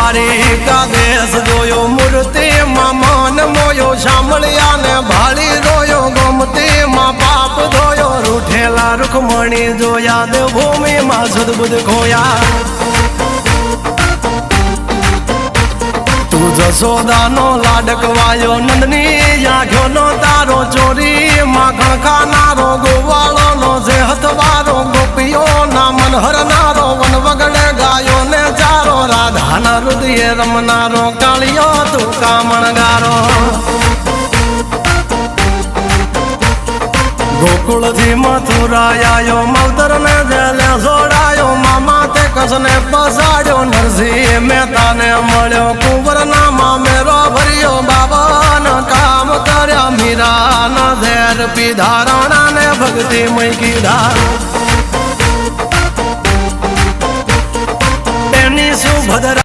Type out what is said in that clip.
દ્વારિકા દેશ જોયો મૂર્તિ માં મન મોયો સાંભળ્યા ને ભાળી રોયો ગમતી માં પાપ ધોયો રૂઠેલા રૂખમણી જોયા દેવભૂમિ માં સદબુદ્ધ ખોયા તું જશોદાનો લાડકવાયો નંદની આંખો નો તારો ચોરી માખણ ખાનારો ગોવાળો નો જે હથવારો ગોપીઓ ના મન હરનારો વન વગડે ગાયો ને ચારો રાધાના હૃદય રમનારો કાળિયો તું કામણગારો ગોકુળ થી મથુરા આયો માવતર ને જેલે જોડાયો મામા તે કસને પસાડ્યો નરસિંહ મહેતા ને મળ્યો કુંવર ના મામેરો ભર્યો બાબા ના કામ કર્યા મીરા ના ઝેર પીધા રાણા ને ભક્તિ મય કીધા એની સુભદ્રા